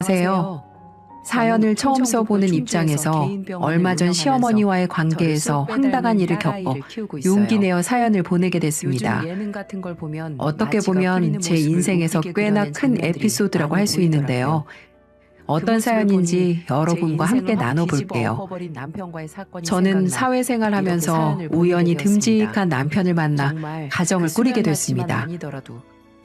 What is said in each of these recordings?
안녕하세요. 사연을 처음 써보는 입장에서 얼마 전 시어머니와의 관계에서 황당한 일을 겪어 용기 내어 사연을 보내게 됐습니다. 어떻게 보면 제 인생에서 꽤나 큰 에피소드라고 할 수 있는데요. 어떤 사연인지 여러분과 함께 나눠볼게요. 저는 사회생활 하면서 우연히 듬직한 남편을 만나 가정을 꾸리게 됐습니다.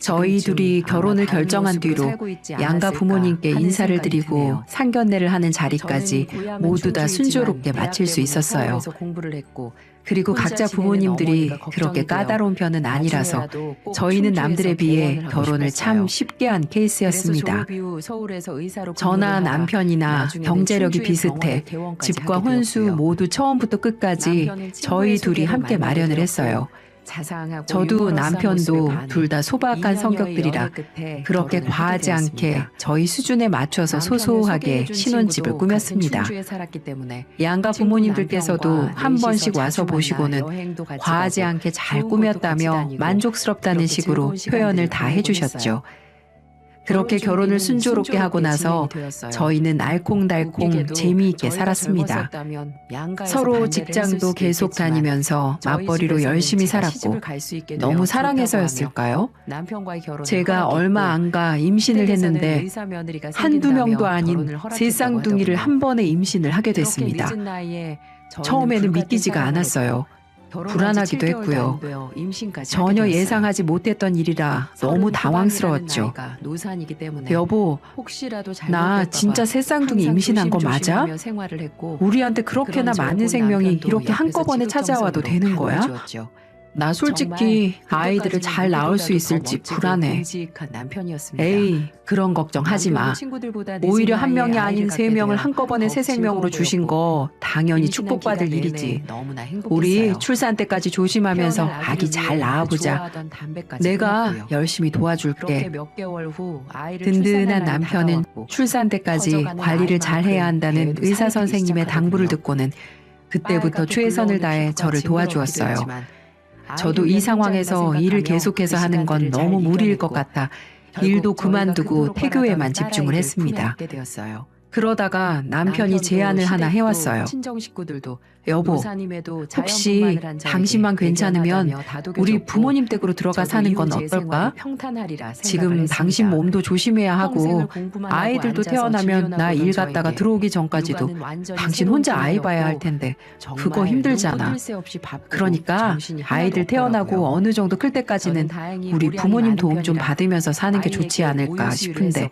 저희 둘이 결혼을 결정한 뒤로 양가 부모님께 인사를 드리고 상견례를 하는 자리까지 모두 다 순조롭게 마칠 수 있었어요. 그리고 각자 부모님들이 그렇게 까다로운 편은 아니라서 저희는 남들에 비해 결혼을 참 쉽게 한 케이스였습니다. 저나 남편이나 경제력이 비슷해 집과 혼수 모두 처음부터 끝까지 저희 둘이 함께 마련을 했어요. 저도 남편도 둘 다 소박한 성격들이라 그렇게 과하지 않게 저희 수준에 맞춰서 소소하게 신혼집을 꾸몄습니다. 양가 부모님들께서도 한 번씩 와서 보시고는 과하지 않게 잘 꾸몄다며 만족스럽다는 식으로 표현을 다 해주셨죠. 그렇게 결혼을 순조롭게 하고 나서 저희는 알콩달콩 재미있게 살았습니다. 서로 직장도 계속 다니면서 맞벌이로 열심히 살았고 너무 사랑해서였을까요? 제가 얼마 안 가 임신을 했는데 한두 명도 아닌 세 쌍둥이를 한 번에 임신을 하게 됐습니다. 처음에는 믿기지가 않았어요. 불안하기도 했고요. 전혀 예상하지 못했던 일이라 너무 당황스러웠죠. 여보, 나 진짜 새 쌍둥이 임신한 거 맞아? 우리한테 그렇게나 많은 생명이 이렇게 한꺼번에 찾아와도 되는 거야? 나 솔직히 아이들을 잘 낳을 수 있을지 불안해. 에이, 그런 걱정 하지 마. 오히려 한 명이 아닌 세 명을 한꺼번에 새 생명으로 주신 거 당연히 축복받을 일이지. 우리 출산 때까지 조심하면서 아기 잘 낳아보자. 내가 열심히 도와줄게. 든든한 남편은 출산 때까지 관리를 잘 해야 한다는 의사 선생님의 당부를 듣고는 그때부터 최선을 다해 저를 도와주었어요. 저도 이 상황에서 일을 계속해서 하는 건 너무 무리일 것 같아 일도 그만두고 태교에만 집중을 했습니다. 그러다가 남편이 제안을 하나 해왔어요. 여보, 혹시 당신만 괜찮으면 우리 부모님 댁으로 들어가 사는 건 어떨까? 지금 당신 몸도 조심해야 하고 아이들도 태어나면 나 일 갔다가 들어오기 전까지도 당신 혼자 아이 봐야 할 텐데 그거 힘들잖아. 그러니까 아이들 태어나고 어느 정도 클 때까지는 우리 부모님 도움 좀 받으면서 사는 게 좋지 않을까 싶은데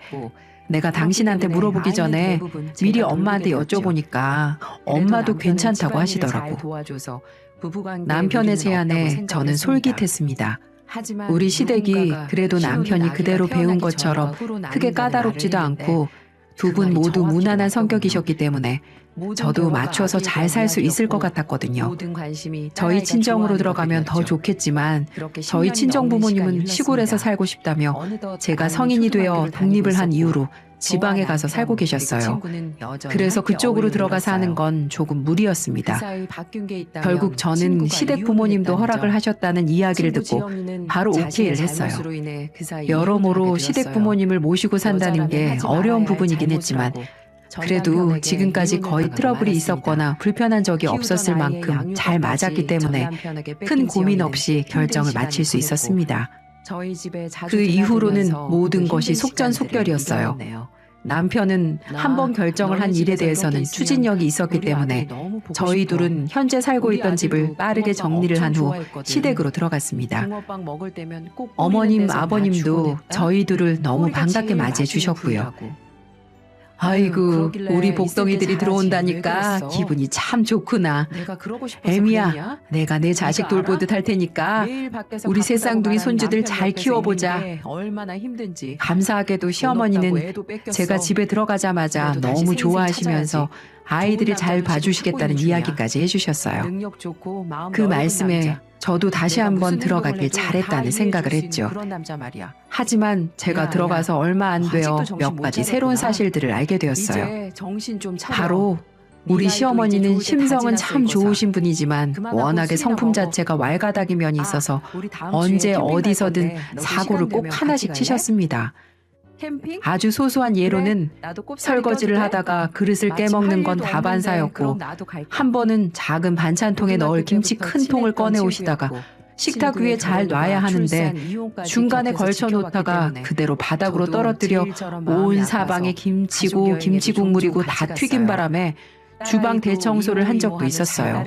내가 당신한테 물어보기 전에 미리 엄마한테 여쭤보니까 엄마도 괜찮다고 하시더라고. 남편의 제안에 저는 솔깃했습니다. 우리 시댁이 그래도 남편이 그대로 배운 것처럼 크게 까다롭지도 않고 두 분 모두 무난한 성격이셨기 때문에 저도 맞춰서 잘 살 수 있을 것 같았거든요. 저희 친정으로 들어가면 더 좋겠지만 저희 친정 부모님은 시골에서 살고 싶다며 제가 성인이 되어 독립을 한 이후로 지방에 가서 살고 계셨어요. 그래서 그쪽으로 들어가 사는 건 조금 무리였습니다. 결국 저는 시댁 부모님도 허락을 하셨다는 이야기를 듣고 바로 오케이를 했어요. 여러모로 시댁 부모님을 모시고 산다는 게 어려운 부분이긴 했지만 그래도 지금까지 거의 트러블이 있었거나 불편한 적이 없었을 만큼 잘 맞았기 때문에 큰 고민 없이 결정을 마칠 수 있었습니다. 그 이후로는 모든 것이 속전속결이었어요. 남편은 한 번 결정을 한 일에 대해서는 추진력이 있었기 때문에 저희 둘은 현재 살고 있던 집을 빠르게 정리를 한 후 시댁으로 들어갔습니다. 어머님, 아버님도 저희 둘을 너무 반갑게 맞이해 주셨고요. 아이고, 우리 복덩이들이 들어온다니까 기분이 참 좋구나. 애미야, 내가 내 자식 돌보듯 할 테니까 우리 새 쌍둥이 손주들 잘 키워보자. 감사하게도 시어머니는 제가 집에 들어가자마자 너무 좋아하시면서 아이들을 잘 봐주시겠다는 이야기까지 해주셨어요. 그 말씀에 저도 다시 한번 들어가길 잘했다는 생각을 했죠. 하지만 제가 들어가서 얼마 안 되어 몇 가지 새로운 사실들을 알게 되었어요. 바로 우리 시어머니는 심성은 참 좋으신 분이지만 워낙에 성품 자체가 왈가닥인 면이 있어서 언제 어디서든 사고를 꼭 하나씩 치셨습니다. 아주 소소한 예로는 설거지를 하다가 그릇을 깨먹는 건 다반사였고, 한 번은 작은 반찬통에 넣을 김치 큰 통을 꺼내 오시다가 식탁 위에 잘 놔야 하는데 중간에 걸쳐 놓다가 그대로 바닥으로 떨어뜨려 온 사방에 김치고 김치 국물이고 다 튀긴 바람에 주방 대청소를 한 적도 있었어요.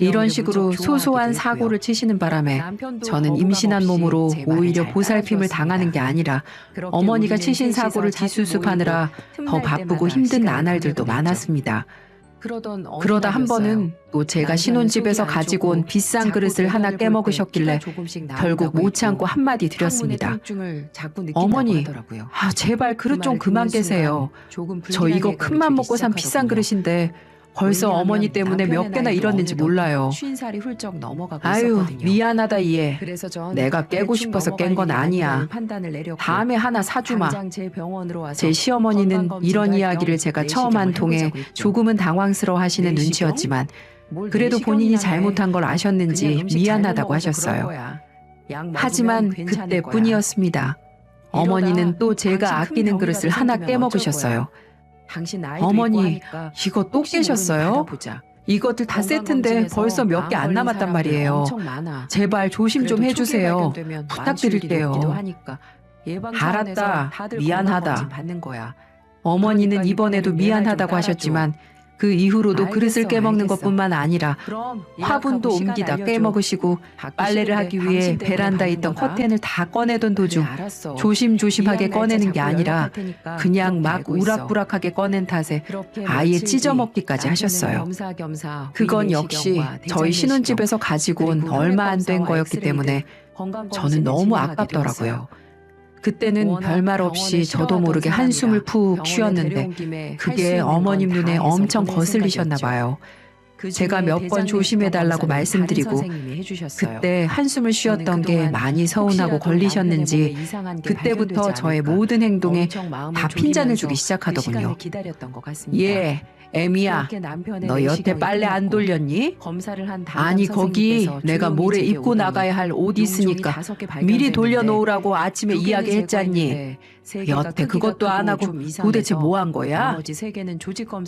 이런 식으로 소소한 사고를 치시는 바람에 저는 임신한 몸으로 오히려 보살핌을 당하는 게 아니라 어머니가 치신 사고를 뒷수습하느라 더 바쁘고 힘든 나날들도 많았습니다. 그러다 한 번은 또 제가 신혼집에서 가지고 온 비싼 그릇을 하나 깨먹으셨길래 결국 못 참고 한마디 드렸습니다. 어머니, 제발 그릇 좀 그만 깨세요. 저 이거 큰맘 먹고 산 비싼 그릇인데 벌써 어머니 때문에 몇 개나 잃었는지 몰라요. 아유, 미안하다 얘. 내가 깨고 싶어서 깬 건 아니야. 다음에 하나 사주마. 제 시어머니는 이런 이야기를 제가 처음 한 통에 조금은 당황스러워 하시는 눈치였지만 그래도 본인이 잘못한 걸 아셨는지 미안하다고 하셨어요. 하지만 그때뿐이었습니다. 어머니는 또 제가 아끼는 그릇을 하나 깨먹으셨어요. 어머니, 이거 또 깨셨어요? 이것들 다 세트인데 벌써 몇 개 안 남았단 말이에요. 제발 조심 좀 해주세요. 부탁드릴게요. 알았다. 미안하다. 어머니는 이번에도 미안하다고 하셨지만 그 이후로도 그릇을 깨먹는 것뿐만 아니라 화분도 옮기다 깨먹으시고 빨래를 하기 위해 베란다에 있던 커튼을 다 꺼내던 도중 조심조심하게 꺼내는 게 아니라 그냥 막 우락부락하게 꺼낸 탓에 아예 찢어먹기까지 하셨어요. 그건 역시 저희 신혼집에서 가지고 온 얼마 안 된 거였기 때문에 저는 너무 아깝더라고요. 그때는 별말 없이 저도 모르게 한숨을 푹 쉬었는데 그게 어머님 눈에 엄청 거슬리셨나 봐요. 제가 몇 번 조심해달라고 말씀드리고 그때 한숨을 쉬었던 게 많이 서운하고 걸리셨는지 그때부터 저의 모든 행동에 다 핀잔을 주기 시작하더군요. 예, 애미야, 너 여태 빨래 안 돌렸니? 아니 거기 내가 모레 입고 나가야 할 옷 있으니까 미리 돌려놓으라고 아침에 이야기했잖니. 여태 그것도 안 하고 도대체 뭐 한 거야?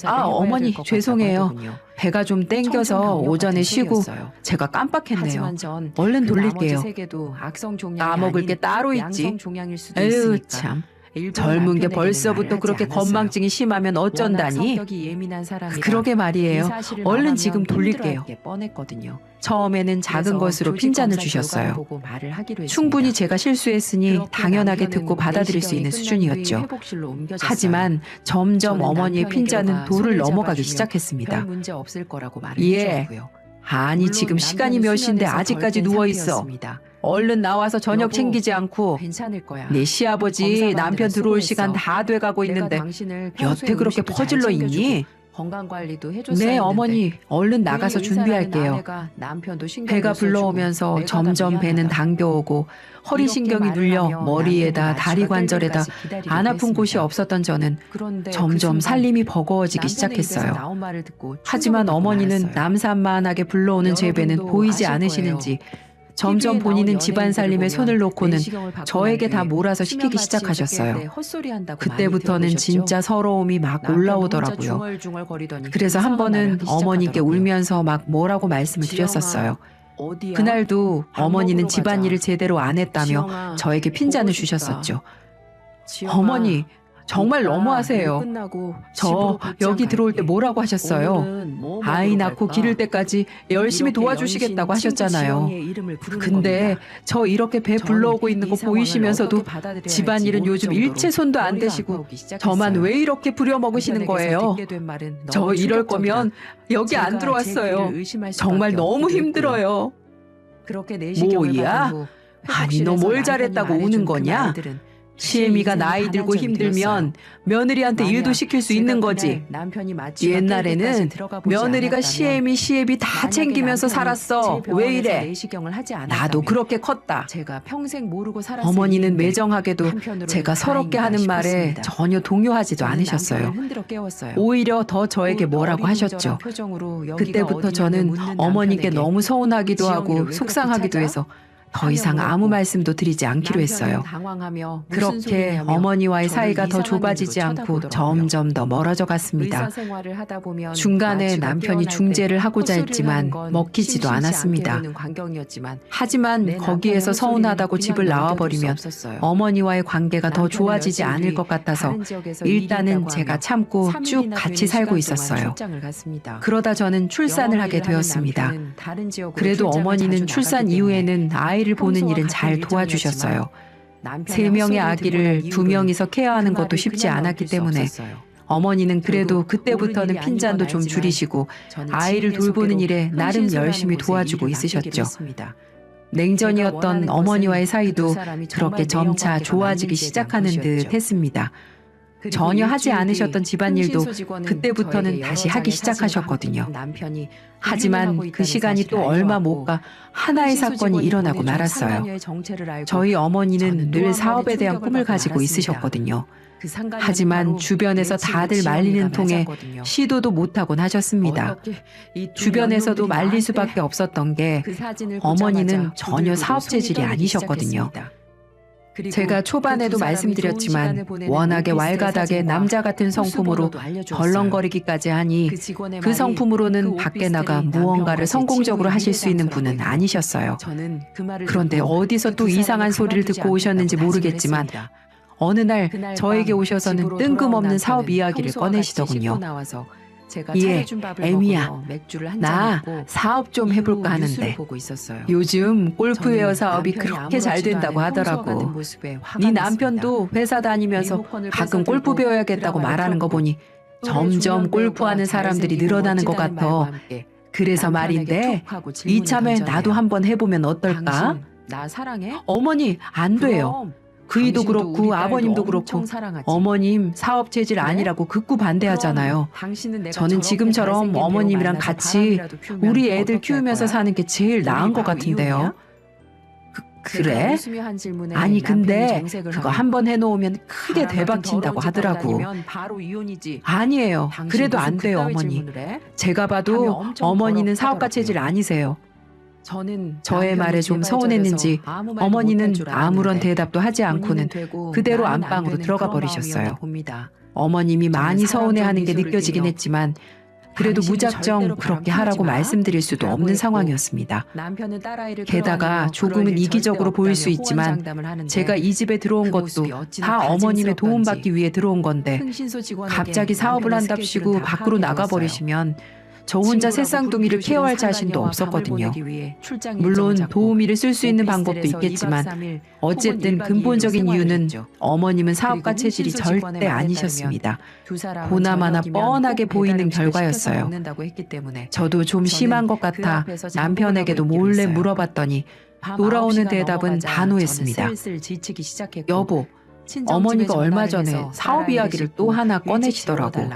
어머니 죄송해요. 배가 좀 땡겨서 오전에 쉬고 제가 깜빡했네요. 얼른 돌릴게요. 까먹을 게 따로 있지. 에휴 참. 젊은 게 벌써부터 그렇게 건망증이 심하면 어쩐다니? 그러게 말이에요. 얼른 지금 돌릴게요. 처음에는 작은 것으로 핀잔을 주셨어요. 충분히 제가 실수했으니 당연하게 듣고 받아들일 수 있는 수준이었죠. 하지만 점점 어머니의 핀잔은 도를 넘어가기 시작했습니다. 예. 아니 지금 시간이 몇 시인데 아직까지 누워있어. 얼른 나와서 저녁 챙기지 않고 내 시아버지 남편 들어올 시간 다 돼가고 있는데 여태 그렇게 퍼질러 있니? 네 어머니 얼른 나가서 준비할게요. 배가 불러오면서 점점 배는 당겨오고 허리신경이 눌려 머리에다 다리 관절에다 안 아픈 곳이 없었던 저는 점점 살림이 버거워지기 시작했어요. 하지만 어머니는 남산만하게 불러오는 제 배는 보이지 않으시는지 점점 본인은 집안 살림에 손을 놓고는 저에게 다 몰아서 시키기 시작하셨어요. 그때부터는 진짜 서러움이 막 올라오더라고요. 그래서 한 번은 어머니께 울면서 막 뭐라고 말씀을 드렸었어요. 그날도 어머니는 집안일을 제대로 안 했다며 저에게 핀잔을 주셨었죠. 어머니 정말 너무하세요. 저 여기 들어올 때 뭐라고 하셨어요? 아이 낳고 기를 때까지 열심히 도와주시겠다고 하셨잖아요. 근데 저 이렇게 배 불러오고 있는 거 보이시면서도 집안일은 요즘 일체 손도 안 대시고 저만 왜 이렇게 부려먹으시는 거예요? 저 이럴 거면 여기 안 들어왔어요. 정말 너무 힘들어요. 뭐야? 아니 너 뭘 잘했다고 우는 거냐? 시애미가 나이 들고 힘들면 며느리한테 일도 시킬 수 있는 거지. 옛날에는 며느리가 시애미 다 챙기면서 살았어. 왜 이래? 나도 그렇게 컸다. 어머니는 매정하게도 제가 서럽게 하는 말에 전혀 동요하지도 않으셨어요. 오히려 더 저에게 뭐라고 하셨죠. 그때부터 저는 어머니께 너무 서운하기도 하고 속상하기도 해서 더 이상 아무 말씀도 드리지 않기로 했어요. 그렇게 어머니와의 사이가 더 좁아지지 않고 점점 더 멀어져 갔습니다. 중간에 남편이 중재를 하고자 했지만 먹히지도 않았습니다. 하지만 거기에서 서운하다고 집을 나와버리면 어머니와의 관계가 더 좋아지지 않을 것 같아서 일단은 제가 참고 쭉 같이 살고 있었어요. 그러다 저는 출산을 하게 되었습니다. 그래도 어머니는 출산 이후에는 아이를 보는 일은 잘 도와주셨어요. 3명의 아기를 2명이서 케어하는 것도 쉽지 않았기 때문에 어머니는 그래도 그때부터는 핀잔도 좀 줄이시고 아이를 돌보는 일에 나름 열심히 도와주고 있으셨죠. 냉전이었던 어머니와의 사이도 그렇게 점차 좋아지기 시작하는 듯 했습니다. 전혀 하지 않으셨던 집안일도 그때부터는 다시 하기 시작하셨거든요. 하지만 그 시간이 또 얼마 못 가 하나의 사건이 일어나고 말았어요. 저희 어머니는 늘 사업에 대한 꿈을 가지고 있으셨거든요. 하지만 주변에서 다들 말리는 통에 시도도 못하곤 하셨습니다. 주변에서도 말릴 수밖에 없었던 게 어머니는 전혀 사업 재질이 아니셨거든요. 제가 초반에도 말씀드렸지만 워낙에 왈가닥의 남자 같은 성품으로 덜렁거리기까지 하니 그 성품으로는 밖에 나가 무언가를 성공적으로 하실 수 있는 분은 아니셨어요. 그런데 어디서 또 이상한 소리를 듣고 오셨는지 모르겠지만 어느 날 저에게 오셔서는 뜬금없는 사업 이야기를 꺼내시더군요. 예, 애미야, 나 사업 좀 해볼까 하는데 요즘 골프웨어 사업이 그렇게 잘 된다고 하더라고. 네 남편도 회사 다니면서 가끔 골프 배워야겠다고 말하는 거 보니 점점 골프하는 사람들이 늘어나는 것 같아. 그래서 말인데 이참에 나도 한번 해보면 어떨까? 어머니, 안 돼요. 그이도 그렇고 아버님도 그렇고 어머님 사업 재질 아니라고 극구 반대하잖아요. 저는 지금처럼 어머님이랑 같이 우리 애들 키우면서 사는 게 제일 나은 것 같은데요. 그래? 아니 근데 그거 한번 해놓으면 크게 대박친다고 하더라고. 아니에요. 그래도 안 돼요 어머니. 제가 봐도 어머니는 사업가 체질 아니세요. 저의 말에 좀 서운했는지 어머니는 아무런 대답도 하지 않고는 그대로 안방으로 들어가 버리셨어요. 어머님이 많이 서운해하는 게 느껴지긴 했지만 그래도 무작정 그렇게 하라고 말씀드릴 수도 없는 상황이었습니다. 게다가 조금은 이기적으로 보일 수 있지만 제가 이 집에 들어온 것도 다 어머님의 도움받기 위해 들어온 건데 갑자기 사업을 한답시고 밖으로 나가버리시면 저 혼자 새쌍둥이를 케어할 자신도 없었거든요. 물론 도우미를 쓸 수 있는 방법도 있겠지만 어쨌든 근본적인 이유는 어머님은 사업가 체질이 절대 아니셨습니다. 보나마나 뻔하게 보이는 결과였어요. 저도 좀 심한 것 같아 남편에게도 몰래 물어봤더니 돌아오는 대답은 단호했습니다. 여보, 어머니가 얼마 전에 사업 이야기를 또 하나 꺼내시더라고.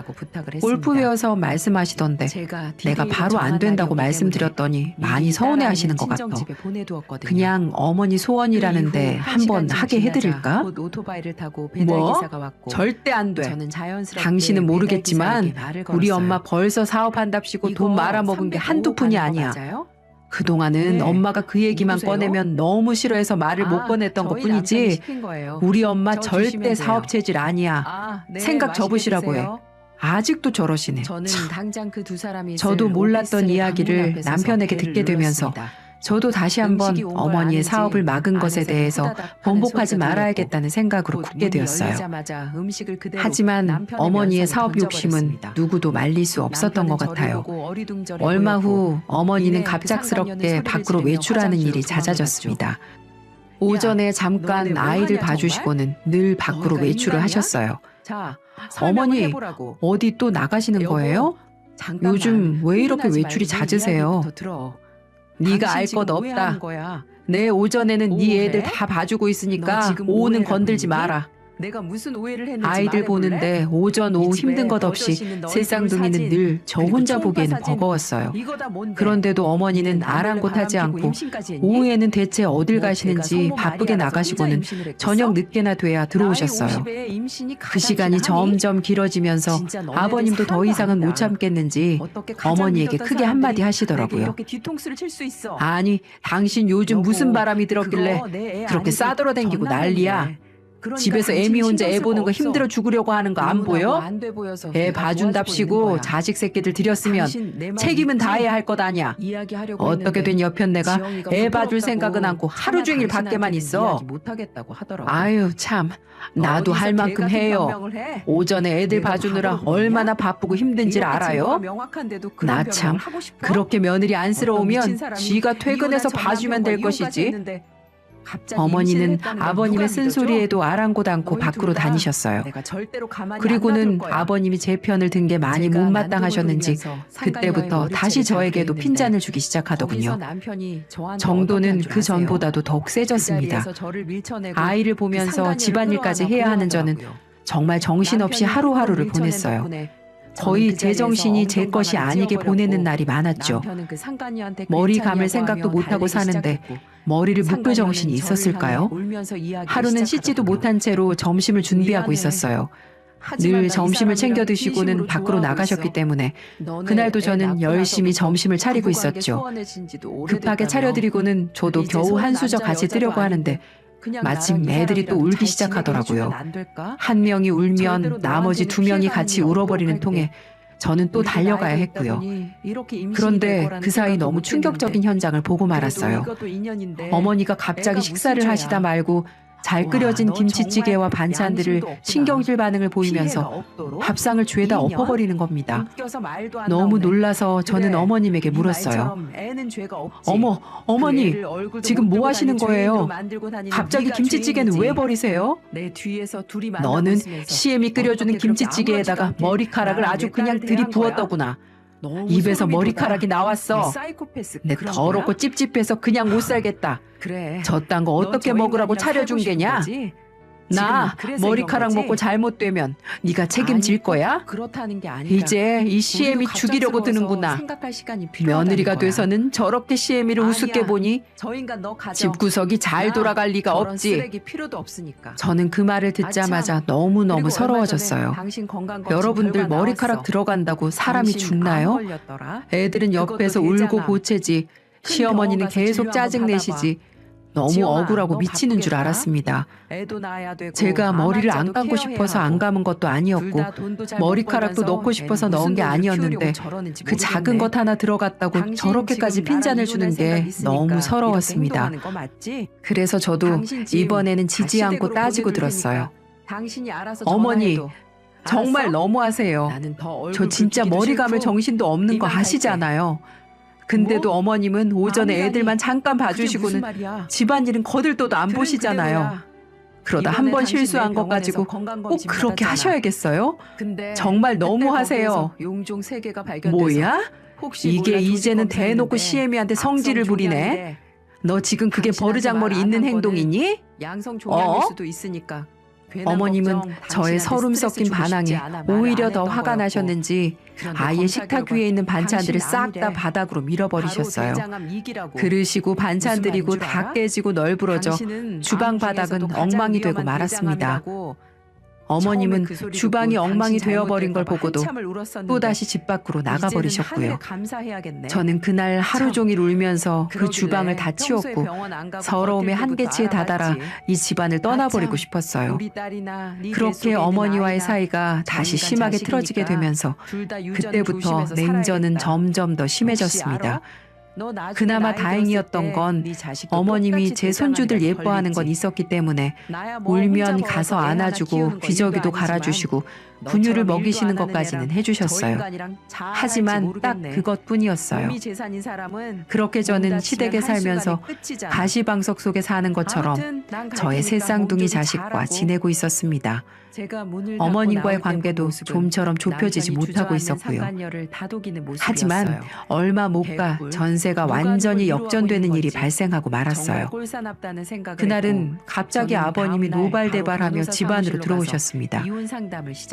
골프웨어 사업 말씀하시던데 내가 바로 안 된다고 말씀드렸더니 많이 서운해하시는 것 같아. 그냥 어머니 소원이라는데 한번 하게 해드릴까? 뭐? 절대 안 돼. 당신은 모르겠지만 우리 엄마 벌써 사업한답시고 돈 말아먹은 게 한두 푼이 아니야. 그동안은 엄마가 그 얘기만 꺼내면 너무 싫어해서 말을 못 꺼냈던 것뿐이지 우리 엄마 절대 사업 체질 아니야. 생각 접으시라고 해. 아직도 저러시네. 저도 몰랐던 이야기를 남편에게 듣게 되면서 저도 다시 한번 어머니의 사업을 막은 것에 대해서 번복하지 말아야겠다는 생각으로 굳게 되었어요. 하지만 어머니의 사업 욕심은 누구도 말릴 수 없었던 것 같아요. 얼마 후 어머니는 갑작스럽게 밖으로 외출하는 일이 잦아졌습니다. 오전에 잠깐 아이를 봐주시고는 늘 밖으로 외출을 하셨어요. 어머니, 어디 또 나가시는 거예요? 요즘 왜 이렇게 외출이 잦으세요? 네가 알 것 없다. 내 오전에는 네 애들 다 봐주고 있으니까 오후는 건들지 마라. 내가 무슨 오해를 했는지 아이들 말해볼래? 보는데 오전 오후 이 집에 힘든 것 없이 버젓이는 너희 세쌍둥이는 둘 늘 저 그리고 혼자 초음파 보기에는 사진, 버거웠어요. 이거 다 뭔데? 그런데도 어머니는 니는 남몰래 아랑곳하지 바람 피고 않고 임신까지 했니? 오후에는 대체 어딜 뭐 가시는지 제가 성모 바쁘게 마리아라서 나가시고는 혼자 임신을 했겠어? 저녁 늦게나 돼야 들어오셨어요. 나이 50에 임신이 그 시간이 가당키나 하니? 점점 길어지면서 진짜 너네들 아버님도 더 사람도 이상은 아니다. 못 참겠는지 어떻게 가장 어머니에게 믿었던 크게 한마디 사람들이 내게 하시더라고요. 이렇게 뒤통수를 칠 수 있어. 아니, 당신 요즘 여보, 무슨 바람이 들었길래 그거 내애 그렇게 아니고 싸돌아다니고 전 난리야. 남편이래. 그러니까 집에서 애미 당신이 혼자 애 신경 쓸 보는 거 거 없어. 힘들어 죽으려고 하는 거 안 이혼하고 보여? 안 돼 보여서 애 내가 봐준답시고 도와주고 있는 거야. 자식 새끼들 들였으면 당신 내 말 책임은 믿지? 다해야 할 것 아냐. 이야기하려고 어떻게 된 했는데 옆편 내가 지영이가 애 봐줄 부끄럽다고 생각은 않고 하루 차마 종일 밖에만 당신한테는 있어. 이야기 못하겠다고 하더라고. 아유 참, 나도 어디서 할 만큼 개 같은 해요. 변명을 해? 오전에 애들 내가 봐주느라 바보로 보이냐? 얼마나 바쁘고 힘든지를 이렇게 증거가 알아요. 명확한데도 그런 나 변명을 참, 하고 싶어? 그렇게 며느리 어떤 안쓰러우면 미친 사람이 지가 퇴근해서 이혼한 전 봐주면 될 남편과 이혼까지 것이지. 했는데 갑자기 임신을 어머니는 했다는 걸 아버님의 누가 쓴소리에도 아랑곳 않고 너희 밖으로 둘 다 다니셨어요. 내가 절대로 가만히 안 그리고는 놔둘 거야. 아버님이 제 편을 든 게 많이 제가 못마땅하셨는지 난동을 돌리면서 그때부터 상간녀의 다시 머리채를 저에게도 잡고 핀잔을 주기 거기서 시작하더군요. 남편이 저한테 정도는 어떻게 한 그 줄 아세요? 전보다도 더욱 그 세졌습니다. 자리에서 저를 밀쳐내고 아이를 그 보면서 상간녀를 집안일까지 끌어안아 해야 하는 저는 보호하더라고요. 정말 정신없이 남편이 하루하루를 밀쳐낸 보냈어요. 덕분에 거의 저는 그 제 정신이 제 자리에서 것이 엉덩방아를 아니게 찧어버렸고 보내는 날이 많았죠. 남편은 그 상간녀한테 머리 괜찮냐고 감을 생각도 하며 못하고 달래기 사는데 시작했고 머리를 묶을 상간녀는 정신이 저를 있었을까요? 향해 울면서 이야기를 하루는 씻지도 시작하더군요. 못한 채로 점심을 준비하고 미안해. 있었어요. 하지만 늘 나이 점심을 챙겨 사람이랑 드시고는 진심으로 밖으로 좋아하고 나가셨기 있어. 때문에 너네 그날도 애 저는 낳고 열심히 나서부터 점심을 차리고 부부관계 있었죠. 소원해진 지도 급하게 오래됐다며. 차려드리고는 저도 이제 겨우 서로 한 수저 남자 같이 여자도 뜨려고 하는데 아닌데 그냥 마침 나랑 이 애들이 또 사람이라도 울기 잘 시작하더라고요. 지내게 해주면 안 될까? 한 명이 울면 절대로 나머지 너한테는 두 명이 피해가 같이 아니면 울어버리는 어떡할게. 통에 저는 또 우리도 달려가야 나이가 했고요. 있다더니 이렇게 임신이 될 그런데 거라는 그 사이 생각도 너무 못 충격적인 했는데. 현장을 보고 말았어요. 그래도 이것도 인연인데 어머니가 갑자기 애가 식사를 무슨 하시다 죄야. 말고 잘 와, 끓여진 너 김치찌개와 정말 반찬들을 양심도 없구나. 신경질 반응을 피해가 보이면서 없도록? 밥상을 죄다 2년? 엎어버리는 겁니다. 웃겨서 말도 안 너무 나오네. 놀라서 저는 그래, 어머님에게 네 물었어요. 말처럼 애는 죄가 없지. 어머, 그 어머니, 애를 얼굴도 지금 못 뭐 들고 하시는 다니는 죄인으로 거예요? 만들고 다니는 갑자기 네가 김치찌개는 죄인이지. 왜 버리세요? 내 뒤에서 둘이 만나고 너는 있으면서 시엠이 끓여주는 어떻게 그렇게 김치찌개에다가 아무렇지도 않게 머리카락을 나랑 아주 내 그냥 딸을 대한 거야? 들이부었더구나. 너무 입에서 소름이 머리카락이 돋아. 나왔어. 이 사이코패스 내 그런 더럽고 거야? 찝찝해서 그냥 못 살겠다. 그래. 저딴 거 너 어떻게 저 먹으라고 인간이랑 차려준 살고 싶은 게냐? 거지? 나 지금 그래서 머리카락 이런 거지? 먹고 잘못되면 네가 책임질 아니, 거야? 그렇다는 게 아니라 이제 이 우리도 시엠이 죽이려고 갑작스러워서 드는구나. 생각할 시간이 필요하다는 며느리가 거야. 돼서는 저렇게 시엠이를 아니야. 우습게 보니 저 인간 너 가져. 집구석이 잘 나 돌아갈 리가 저런 없지. 쓰레기 필요도 없으니까. 저는 그 말을 듣자마자 너무너무 그리고 서러워졌어요. 얼마 전에 당신 건강 검진 여러분들 결과 머리카락 나왔어. 들어간다고 사람이 당신 죽나요? 암 걸렸더라. 애들은 옆에서 그것도 울고 되잖아. 고채지. 큰 시어머니는 병원 가서 계속 진료 한번 짜증내시지. 너무 지영아, 억울하고 너 미치는 줄 바쁘겠다? 알았습니다. 애도 낳아야 되고 제가 머리를 안 암 감고 환자도 싶어서 케어해야 안 하고. 감은 것도 둘 아니었고 다 돈도 잘못 머리카락도 벌면서 넣고 싶어서 애는 넣은 게 무슨 돈으로 아니었는데 키우려고 저러는지 그 작은 모르겠네. 것 하나 들어갔다고 당신 저렇게까지 지금 나랑 핀잔을 이혼할 주는 생각 게 있으니까 너무 이렇게 서러웠습니다. 행동하는 거 맞지? 그래서 저도 당신 짐 이번에는 다 지지 않고 시댁으로 따지고 보내줄 들었어요. 테니까 당신이 알아서 어머니, 전화해도. 정말 알았어? 너무하세요. 나는 더 얼굴 저 진짜 붉히기도 머리 감을 싫고 정신도 없는 거 이만 갈게. 아시잖아요. 근데도 뭐? 어머님은 오전에 아니라니. 애들만 잠깐 그게 무슨 봐주시고는 말이야? 집안일은 거들떠도 안 그래, 보시잖아요. 그대로야. 그러다 이번에 한 번 당신 실수한 내 것 병원에서 가지고 꼭 건강검진 그렇게 받았잖아. 하셔야겠어요? 근데 정말 그때 너무하세요. 거기에서 용종 3개가 발견돼서 뭐야? 혹시 이게 몰라 이제는 조직 대놓고 검사했는데 시애미한테 성질을 악성 부리네. 종양인데 너 지금 그게 당신한테 버르장머리 말안 있는 한 거는 행동이니? 양성 종양일 어? 수도 있으니까 괜한 어머님은 걱정, 저의 당신한테 서름 스트레스 섞인 주고 싶지 반항에 않아 말 오히려 안 더 했던 화가 거였고. 나셨는지 그런데 아예 검사 식탁 결과 위에 있는 반찬들을 당신 싹 다 암이래. 바닥으로 바로 밀어버리셨어요. 대장암 2기라고. 그릇이고 반찬들이고 무슨 말인 줄 다 알아? 깨지고 널브러져 당신은 주방 암 바닥은 중에서도 가장 엉망이 되고 위험한 말았습니다. 대장암이라고. 어머님은 처음에 그 소리 주방이 듣고 엉망이 당신 되어버린 걸 잘못될까 봐 보고도 한참을 울었었는데 또다시 집 밖으로 이제는 나가버리셨고요. 하늘에 감사해야겠네. 저는 그날 하루 참, 종일 울면서 그 그러길래 주방을 다 평소에 치웠고 병원 안 가고 서러움의 버틸 때부터 한계치에 다다라 알아봤지. 이 집안을 떠나버리고 아참, 싶었어요. 우리 딸이나 네 그렇게 뱃속에 있는 어머니와의 아이나 사이가 다시 정의가 심하게 자식이니까 틀어지게 되면서 둘다 유전 그때부터 조심해서 냉전은 살아야겠다. 점점 더 혹시 심해졌습니다. 알아? 너 나중에 그나마 나이 다행이었던 들었을 건 때 네 자식도 어머님이 똑같이 제 손주들 대장암이라도 예뻐하는 건 걸릴지. 있었기 때문에 나야 뭐 혼자 울면 벌어서 가서 애 하나 안아주고 키우는 거 일도 기저귀도 아니지만 갈아주시고 분유를 너처럼 일도 먹이시는 안 하는 것까지는 애랑 저 해주셨어요. 인간이랑 잘할지 하지만 딱 모르겠네. 그것뿐이었어요. 몸이 재산인 사람은 그렇게 몸 저는 다치면 시댁에 살면서 한순간에 끝이잖아. 가시방석 속에 사는 것처럼 아무튼 난갈 저의 테니까 새 쌍둥이 몸 조리 자식과 잘하고. 지내고 있었습니다. 어머님과의 관계도 좀처럼 좁혀지지 못하고 있었고요. 하지만 얼마 못 가 전세가 완전히 역전되는 일이 발생하고 말았어요. 그날은 갑자기 아버님이 노발대발하며 집 안으로 들어오셨습니다.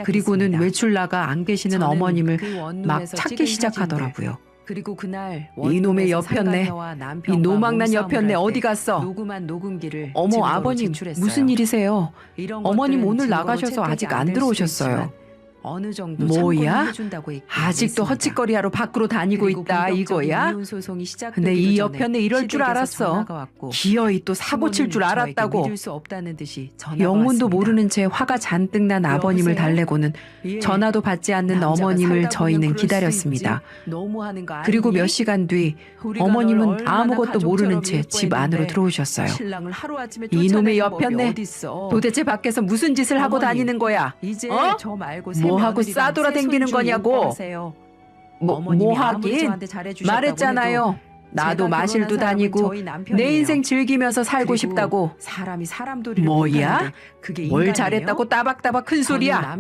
그리고는 외출 나가 안 계시는 어머님을 막 찾기 시작하더라고요. 그리고 그날 이놈의 여편네, 이 노망난 여편네 어디 갔어? 어머 아버님 무슨 일이세요? 어머님 오늘 나가셔서 아직 안 들어오셨어요. 어느 정도 뭐야? 해준다고 아직도 헛짓거리하러 밖으로 다니고 있다 이거야? 근데 이 여편네 이럴 줄 알았어. 기어이 또 사고 칠 줄 알았다고. 영문도 모르는 채 화가 잔뜩 난 아버님을 달래고는 전화도 받지 않는 어머님을 저희는 기다렸습니다. 그리고 몇 시간 뒤 어머님은 아무것도 모르는 채 집 안으로 들어오셨어요. 이놈의 여편네 도대체 밖에서 무슨 짓을 하고 다니는 거야? 뭐 하고 싸돌아댕기는 거냐고. 뭐 하긴 말했잖아요. 나도 마실도 다니고 내 인생 즐기면서 살고 싶다고. 뭐야? 뭘 잘했다고 따박따박 큰 소리야?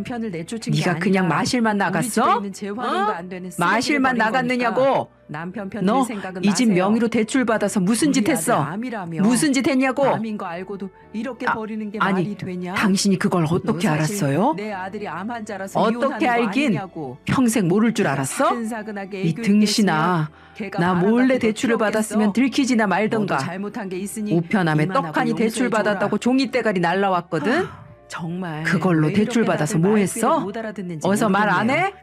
네가 그냥 마실만 나갔어? 마실만 나갔느냐고? 너 이 집 명의로 대출 받아서 무슨 짓 했어? 무슨 짓 했냐고? 아니 당신이 그걸 어떻게 알았어요? 어떻게 알긴? 평생 모를 줄 알았어? 이 등신아, 나 몰래 대출을 받았으면 들키지나 말던가. 우편함에 떡하니 대출 받았다고 종이대가리 날라왔거든? 그걸로 대출 받아서 뭐 했어? 어서 말 안 해?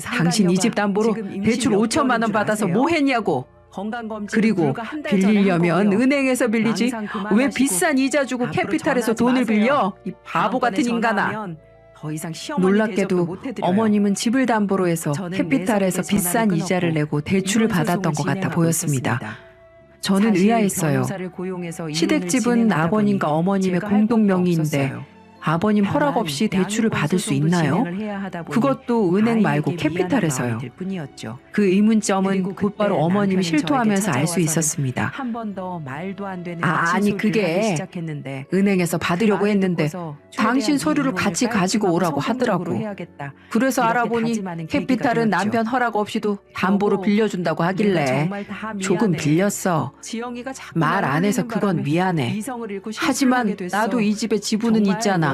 당신 이 집 담보로 대출 5천만 원 받아서 뭐 했냐고. 그리고 빌리려면 은행에서 빌리지 왜 비싼 이자 주고 캐피탈에서 돈을 빌려? 이 바보 같은 인간아. 놀랍게도 어머님은 집을 담보로 해서 캐피탈에서 비싼 이자를 내고 대출을 받았던 것 같아 보였습니다. 저는 의아했어요. 시댁집은 아버님과 어머님의 공동 명의인데 아버님 허락 없이 대출을 받을 수 있나요? 그것도 은행 말고 캐피탈에서요. 그 의문점은 곧바로 어머님이 실토하면서 알 수 있었습니다. 아니 그게 은행에서 받으려고 했는데 당신 서류를 같이 가지고 오라고 하더라고. 그래서 알아보니 캐피탈은 남편 허락 없이도 담보로 빌려준다고 하길래 조금 빌렸어. 말 안 해서 그건 미안해. 하지만 나도 이 집에 지분은 있잖아.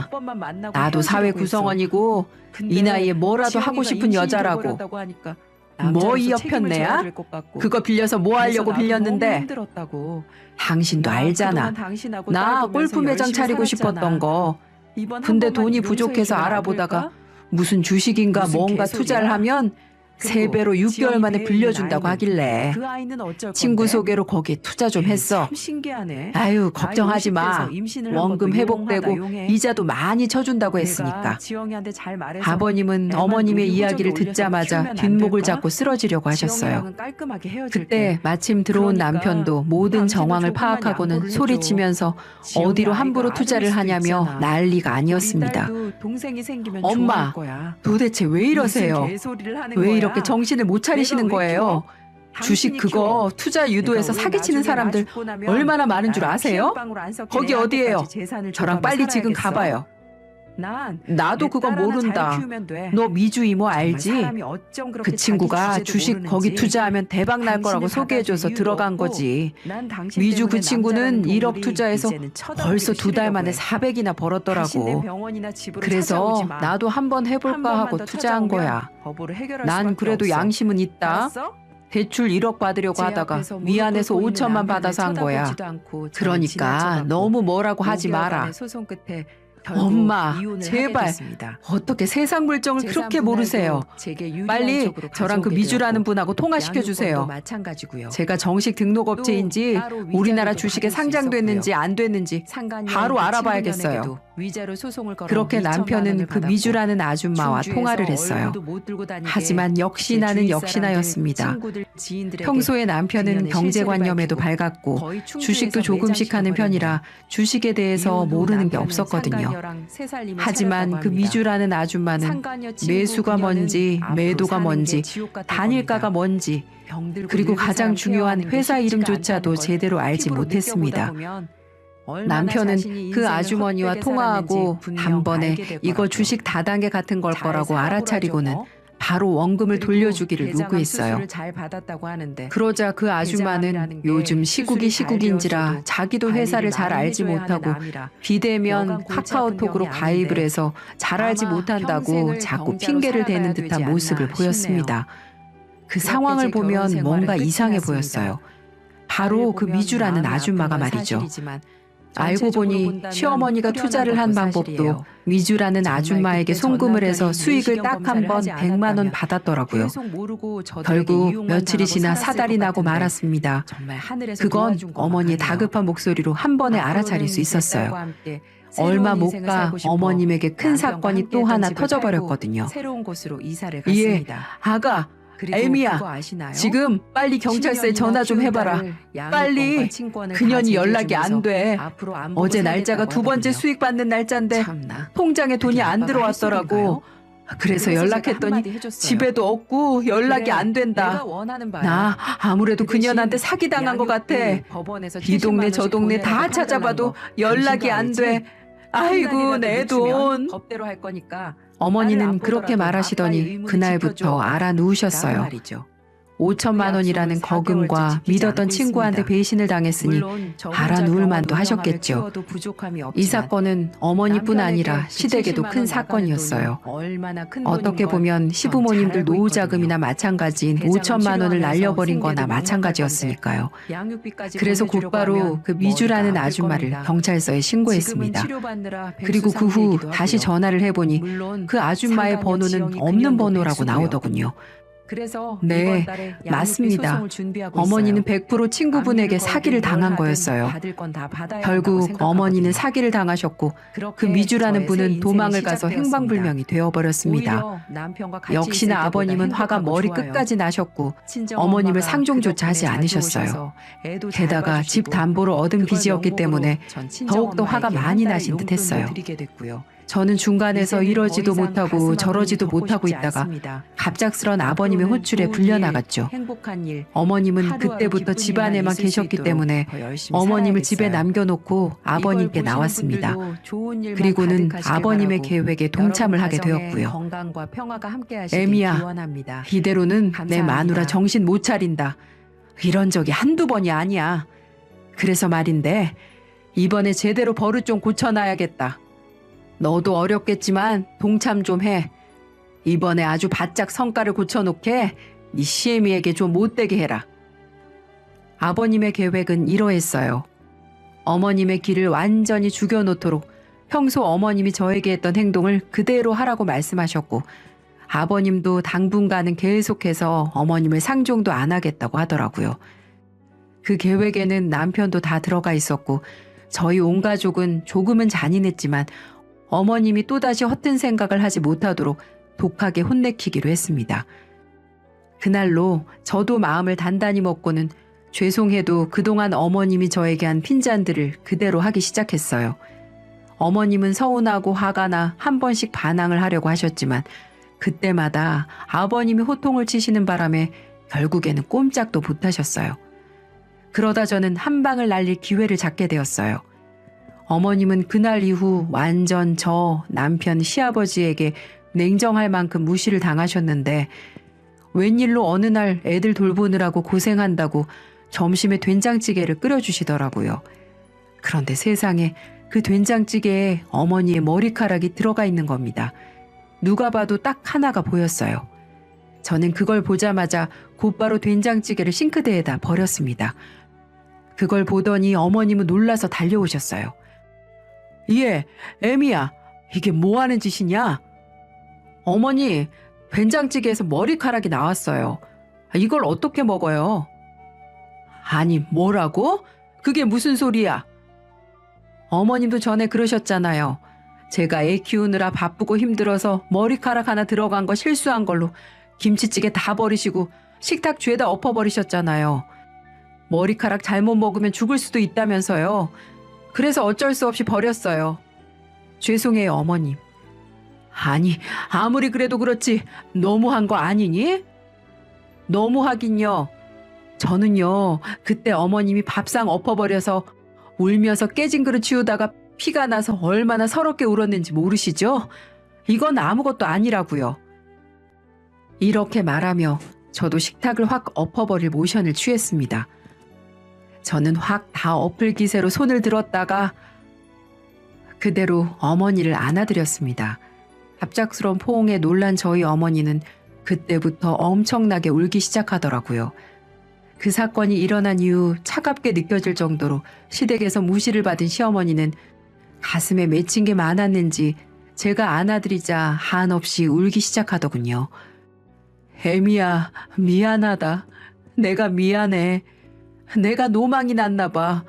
나도 사회 구성원이고 이 나이에 뭐라도 하고 싶은 여자라고. 뭐 이 여편네야? 그거 빌려서 뭐 하려고 빌렸는데? 당신도 알잖아. 나 골프 매장 차리고 싶었던 거. 근데 돈이 부족해서 알아보다가 무슨 주식인가 뭔가 투자를 하면 3배로 6개월 만에 빌려준다고 하길래 친구 소개로 거기에 투자 좀 했어. 아유 걱정하지 마. 원금 회복되고 이자도 많이 쳐준다고 했으니까. 아버님은 어머님의 이야기를 듣자마자 뒷목을 잡고 쓰러지려고 하셨어요. 그때 마침 들어온 남편도 모든 정황을 파악하고는 소리치면서 어디로 함부로 투자를 하냐며 난리가 아니었습니다. 엄마 도대체 왜 이러세요? 왜 이렇게 정신을 못 차리시는 거예요? 주식 그거 투자 유도해서 사기치는 사람들 얼마나 많은 줄 아세요? 거기 어디예요? 저랑 빨리 지금 가봐요. 나도 그거 모른다. 너 미주 이모 알지? 그 친구가 주식 거기 투자하면 대박 날 거라고 소개해줘서 들어간 거지. 미주 그 친구는 1억 투자해서 벌써 2달 만에 400이나 벌었더라고. 그래서 나도 한번 해볼까 하고 투자한 거야. 난 그래도 양심은 있다. 대출 1억 받으려고 하다가 미안해서 5천만 받아서 한 거야. 그러니까 너무 뭐라고 하지 마라. 엄마 제발 어떻게 세상 물정을 그렇게 모르세요? 빨리 저랑 그 미주라는 분하고 통화시켜주세요. 제가 정식 등록업체인지 우리나라 주식에 상장됐는지 안 됐는지 바로 알아봐야겠어요. 그렇게 남편은 그 미주라는 아줌마와 통화를 했어요. 하지만 역시나는 역시나였습니다. 평소에 남편은 경제관념에도 밝았고 주식도 조금씩 하는 편이라 주식에 대해서 모르는 게 없었거든요. 하지만 그 미주라는 아줌마는 매수가 뭔지 매도가 뭔지 단일가가 뭔지 그리고 가장 중요한 회사 이름조차도 제대로 알지 못했습니다. 남편은 그 아주머니와 통화하고 단번에 이거 주식 다단계 같은 걸 거라고 알아차리고는 바로 원금을 돌려주기를 요구했어요. 그러자 그 아줌마는 요즘 시국이 시국인지라 자기도 회사를 잘 알지 못하고 비대면 카카오톡으로 가입을 해서 잘 알지 못한다고 자꾸 핑계를 대는 듯한 모습을 보였습니다. 그 상황을 보면 뭔가 이상해 보였어요. 바로 그 미주라는 아줌마가 말이죠. 알고 보니 시어머니가 투자를 한 방법도 미주라는 아줌마에게 송금을 해서 수익을 딱 한 번 100만 원 받았더라고요. 결국 며칠이 지나 사달이 나고 말았습니다. 그건 어머니의 다급한 목소리로 한 번에 알아차릴 수 있었어요. 얼마 못 가 어머님에게 큰 사건이 또 하나 터져버렸거든요. 예, 아가, 애미야, 지금 빨리 경찰서에 전화 좀 해봐라. 빨리. 그년이 연락이 안 돼. 어제 날짜가 두 번째 수익 받는 날짜인데 통장에 돈이 안 들어왔더라고. 그래서 연락했더니 집에도 없고 연락이 안 된다. 나 아무래도 그년한테 사기당한 것 같아. 이 동네 저 동네 다 찾아봐도 연락이 안 돼. 아이고, 내 돈. 어머니는 그렇게 말하시더니 그날부터 알아누우셨어요. 5천만 원이라는 거금과 믿었던 친구한테 배신을 당했으니 알아누울 만도 하셨겠죠. 이 사건은 어머니뿐 아니라 시댁에도 큰 사건이었어요. 어떻게 보면 시부모님들 노후자금이나 마찬가지인 5천만 원을 날려버린 거나 마찬가지였으니까요. 그래서 곧바로 그 미주라는 아줌마를 경찰서에 신고했습니다. 그리고 그 후 다시 전화를 해보니 그 아줌마의 번호는 없는 번호라고 나오더군요. 네, 맞습니다. 어머니는 100% 친구분에게 사기를 당한 거였어요. 결국 어머니는 사기를 당하셨고 그 미주라는 분은 도망을 가서 행방불명이 되어버렸습니다. 역시나 아버님은 화가 머리 끝까지 나셨고 어머님을 상종조차 하지 않으셨어요. 게다가 집 담보로 얻은 빚이었기 때문에 더욱더 화가 많이 나신 듯했어요. 저는 중간에서 이러지도 못하고 저러지도 못하고 있다가 갑작스런 아버님의 호출에 불려나갔죠. 어머님은 그때부터 집안에만 계셨기 때문에 어머님을 집에 남겨놓고 아버님께 나왔습니다. 그리고는 아버님의 계획에 동참을 하게 되었고요. 애미야, 이대로는 내 마누라 정신 못 차린다. 이런 적이 한두 번이 아니야. 그래서 말인데 이번에 제대로 버릇 좀 고쳐놔야겠다. 너도 어렵겠지만 동참 좀 해. 이번에 아주 바짝 성과를 고쳐놓게 네 시애미에게 좀 못되게 해라. 아버님의 계획은 이러했어요. 어머님의 길을 완전히 죽여놓도록 평소 어머님이 저에게 했던 행동을 그대로 하라고 말씀하셨고 아버님도 당분간은 계속해서 어머님을 상종도 안 하겠다고 하더라고요. 그 계획에는 남편도 다 들어가 있었고 저희 온 가족은 조금은 잔인했지만 어머님이 또다시 허튼 생각을 하지 못하도록 독하게 혼내키기로 했습니다. 그날로 저도 마음을 단단히 먹고는 죄송해도 그동안 어머님이 저에게 한 핀잔들을 그대로 하기 시작했어요. 어머님은 서운하고 화가 나 한 번씩 반항을 하려고 하셨지만 그때마다 아버님이 호통을 치시는 바람에 결국에는 꼼짝도 못하셨어요. 그러다 저는 한 방을 날릴 기회를 잡게 되었어요. 어머님은 그날 이후 완전 저 남편 시아버지에게 냉정할 만큼 무시를 당하셨는데 웬일로 어느 날 애들 돌보느라고 고생한다고 점심에 된장찌개를 끓여주시더라고요. 그런데 세상에 그 된장찌개에 어머니의 머리카락이 들어가 있는 겁니다. 누가 봐도 딱 하나가 보였어요. 저는 그걸 보자마자 곧바로 된장찌개를 싱크대에다 버렸습니다. 그걸 보더니 어머님은 놀라서 달려오셨어요. 예, 애미야, 이게 뭐 하는 짓이냐? 어머니, 된장찌개에서 머리카락이 나왔어요. 이걸 어떻게 먹어요? 아니, 뭐라고? 그게 무슨 소리야? 어머님도 전에 그러셨잖아요. 제가 애 키우느라 바쁘고 힘들어서 머리카락 하나 들어간 거 실수한 걸로 김치찌개 다 버리시고 식탁 죄다 엎어버리셨잖아요. 머리카락 잘못 먹으면 죽을 수도 있다면서요. 그래서 어쩔 수 없이 버렸어요. 죄송해요, 어머님. 아니, 아무리 그래도 그렇지 너무한 거 아니니? 너무하긴요. 저는요, 그때 어머님이 밥상 엎어버려서 울면서 깨진 그릇 치우다가 피가 나서 얼마나 서럽게 울었는지 모르시죠? 이건 아무것도 아니라고요. 이렇게 말하며 저도 식탁을 확 엎어버릴 모션을 취했습니다. 저는 확 다 엎을 기세로 손을 들었다가 그대로 어머니를 안아드렸습니다. 갑작스러운 포옹에 놀란 저희 어머니는 그때부터 엄청나게 울기 시작하더라고요. 그 사건이 일어난 이후 차갑게 느껴질 정도로 시댁에서 무시를 받은 시어머니는 가슴에 맺힌 게 많았는지 제가 안아드리자 한없이 울기 시작하더군요. 애미야, 미안하다. 내가 미안해. 내가 노망이 났나 봐.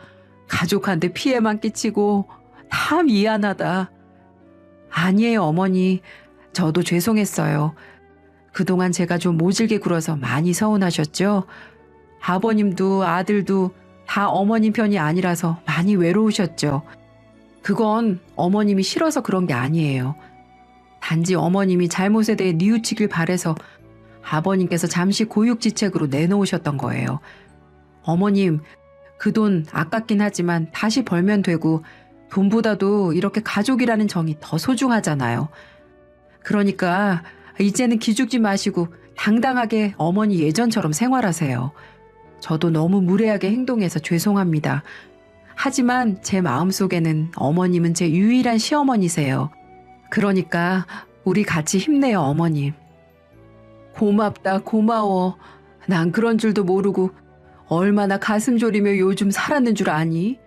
가족한테 피해만 끼치고 다 미안하다. 아니에요, 어머니. 저도 죄송했어요. 그동안 제가 좀 모질게 굴어서 많이 서운하셨죠? 아버님도 아들도 다 어머님 편이 아니라서 많이 외로우셨죠. 그건 어머님이 싫어서 그런 게 아니에요. 단지 어머님이 잘못에 대해 뉘우치길 바래서 아버님께서 잠시 고육지책으로 내놓으셨던 거예요. 어머님, 그 돈 아깝긴 하지만 다시 벌면 되고 돈보다도 이렇게 가족이라는 정이 더 소중하잖아요. 그러니까 이제는 기죽지 마시고 당당하게 어머니 예전처럼 생활하세요. 저도 너무 무례하게 행동해서 죄송합니다. 하지만 제 마음속에는 어머님은 제 유일한 시어머니세요. 그러니까 우리 같이 힘내요, 어머님. 고맙다, 고마워. 난 그런 줄도 모르고 얼마나 가슴 졸이며 요즘 살았는 줄 아니?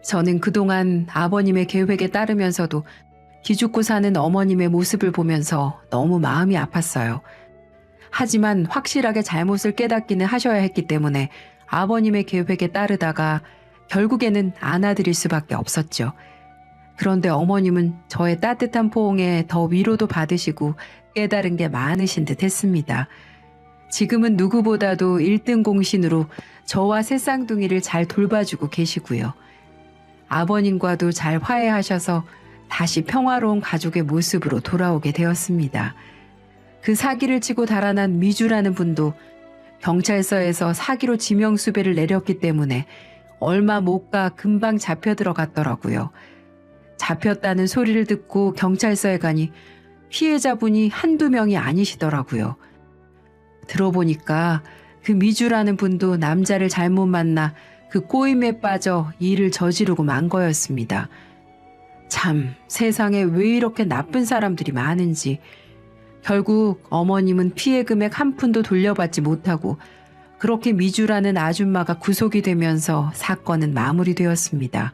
저는 그동안 아버님의 계획에 따르면서도 기죽고 사는 어머님의 모습을 보면서 너무 마음이 아팠어요. 하지만 확실하게 잘못을 깨닫기는 하셔야 했기 때문에 아버님의 계획에 따르다가 결국에는 안아드릴 수밖에 없었죠. 그런데 어머님은 저의 따뜻한 포옹에 더 위로도 받으시고 깨달은 게 많으신 듯 했습니다. 지금은 누구보다도 1등 공신으로 저와 새 쌍둥이를 잘 돌봐주고 계시고요. 아버님과도 잘 화해하셔서 다시 평화로운 가족의 모습으로 돌아오게 되었습니다. 그 사기를 치고 달아난 미주라는 분도 경찰서에서 사기로 지명수배를 내렸기 때문에 얼마 못 가 금방 잡혀 들어갔더라고요. 잡혔다는 소리를 듣고 경찰서에 가니 피해자분이 한두 명이 아니시더라고요. 들어보니까 그 미주라는 분도 남자를 잘못 만나 그 꼬임에 빠져 일을 저지르고 만 거였습니다. 참, 세상에 왜 이렇게 나쁜 사람들이 많은지. 결국 어머님은 피해 금액 한 푼도 돌려받지 못하고 그렇게 미주라는 아줌마가 구속이 되면서 사건은 마무리되었습니다.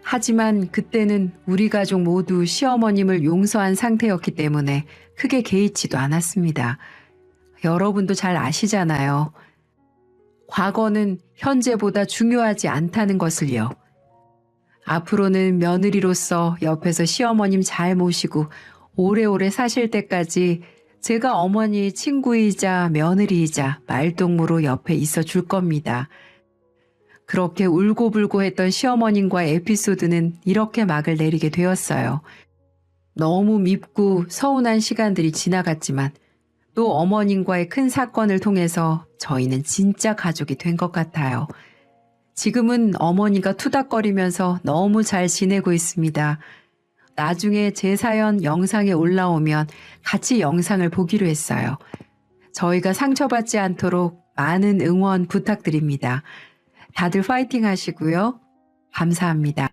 하지만 그때는 우리 가족 모두 시어머님을 용서한 상태였기 때문에 크게 개의치도 않았습니다. 여러분도 잘 아시잖아요. 과거는 현재보다 중요하지 않다는 것을요. 앞으로는 며느리로서 옆에서 시어머님 잘 모시고 오래오래 사실 때까지 제가 어머니의 친구이자 며느리이자 말동무로 옆에 있어 줄 겁니다. 그렇게 울고불고 했던 시어머님과의 에피소드는 이렇게 막을 내리게 되었어요. 너무 밉고 서운한 시간들이 지나갔지만 또 어머님과의 큰 사건을 통해서 저희는 진짜 가족이 된 것 같아요. 지금은 어머니가 투닥거리면서 너무 잘 지내고 있습니다. 나중에 제 사연 영상에 올라오면 같이 영상을 보기로 했어요. 저희가 상처받지 않도록 많은 응원 부탁드립니다. 다들 파이팅 하시고요. 감사합니다.